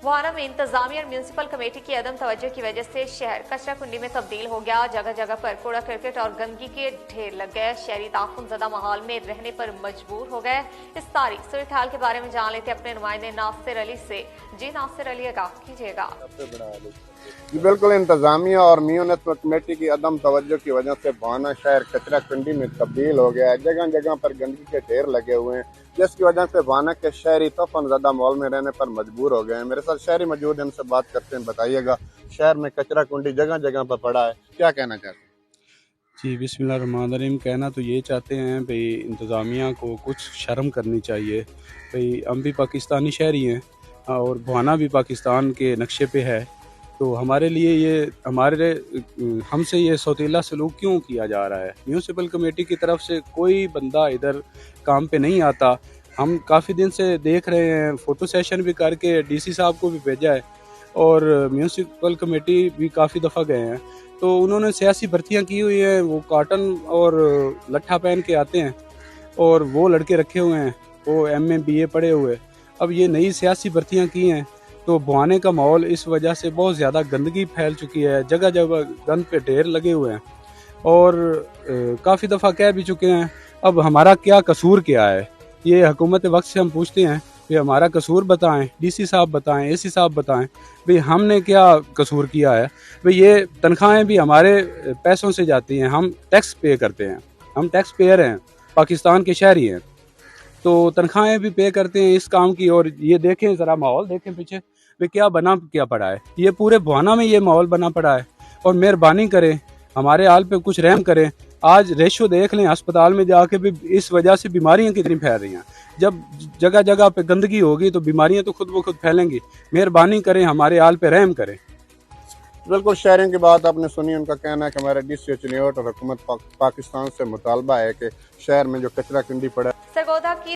वाना में इंतजामिया और म्यूनसिपल कमेटी की अदम तवज्जो की वजह से शहर कचरा कुंडी में तब्दील हो गया। जगह जगह पर कूड़ा करकट और गंदगी के ढेर लग गए। शहरी ताफुन ज़दा माहौल में रहने पर मजबूर हो गए। इस तारीख सूरत हाल के बारे में जान लेते अपने नुमाइंदे नासिर अली से। जी नासिर अली, आगाह कीजिएगा। जी बिल्कुल, इंतजामिया और म्यूनसिपल कमेटी की अदम तवज्जो की वजह से वाना शहर कचरा कुंडी में तब्दील हो गया है। जगह जगह पर गंदगी के ढेर लगे हुए हैं, जिसकी वजह से वाना के शहरी तफन ज़्यादा माहौल में रहने पर मजबूर हो गए हैं। मेरे साथ शहरी मौजूद है, उनसे बात करते हैं। बताइएगा, शहर में कचरा कुंडी जगह जगह पर पड़ा है, क्या कहना चाहते हैं? जी बिस्मिल्लाहिर्रहमानिर्रहीम। कहना तो ये चाहते हैं भाई इंतज़ामिया को कुछ शर्म करनी चाहिए। भाई हम भी पाकिस्तानी शहरी हैं और वाना भी पाकिस्तान के नक्शे पे है, तो हमारे लिए ये हमसे ये सौतीला सलूक क्यों किया जा रहा है? म्यूनसिपल कमेटी की तरफ से कोई बंदा इधर काम पे नहीं आता। हम काफ़ी दिन से देख रहे हैं, फ़ोटो सेशन भी करके डीसी साहब को भी भेजा है और म्यूनसिपल कमेटी भी काफ़ी दफ़ा गए हैं, तो उन्होंने सियासी भर्तियां की हुई हैं। वो कॉटन और लट्ठा पहन के आते हैं और वो लड़के रखे हुए हैं, वो MA BA पढ़े हुए। अब ये नई सियासी भर्तियां की हैं, तो बुआने का माहौल इस वजह से बहुत ज़्यादा गंदगी फैल चुकी है। जगह जगह गंद पे ढेर लगे हुए हैं और काफ़ी दफ़ा कह भी चुके हैं। अब हमारा क्या कसूर क्या है, ये हुकूमत वक्त से हम पूछते हैं कि हमारा कसूर बताएं, DC साहब बताएं, AC साहब बताएं, भाई हमने क्या कसूर किया है? भाई ये तनख्वाहें भी हमारे पैसों से जाती हैं, हम टैक्स पे करते हैं, हम टैक्स पेयर हैं, पाकिस्तान के शहरी हैं, तो तनख्वाहें भी पे करते हैं इस काम की। और ये देखें, ज़रा माहौल देखें पीछे, भाई क्या पड़ा है। ये पूरे बुआना में ये माहौल बना पड़ा है। और मेहरबानी करें, हमारे हाल पे कुछ रहम करें। आज रेशो देख लें, अस्पताल में जाके भी इस वजह से बीमारियां कितनी फैल रही हैं। जब जगह जगह पे गंदगी होगी तो बीमारियां तो खुद ब खुद फैलेंगी। मेहरबानी करें, हमारे हाल पे रहम करें। बिल्कुल, शहरियों की बात आपने सुनी। उनका कहना है कि हमारे DC चिन्होट और हुकूमत पाकिस्तान से मुतालबा है कि शहर में जो कचरा कुंडी पड़ा है, सरगोदा की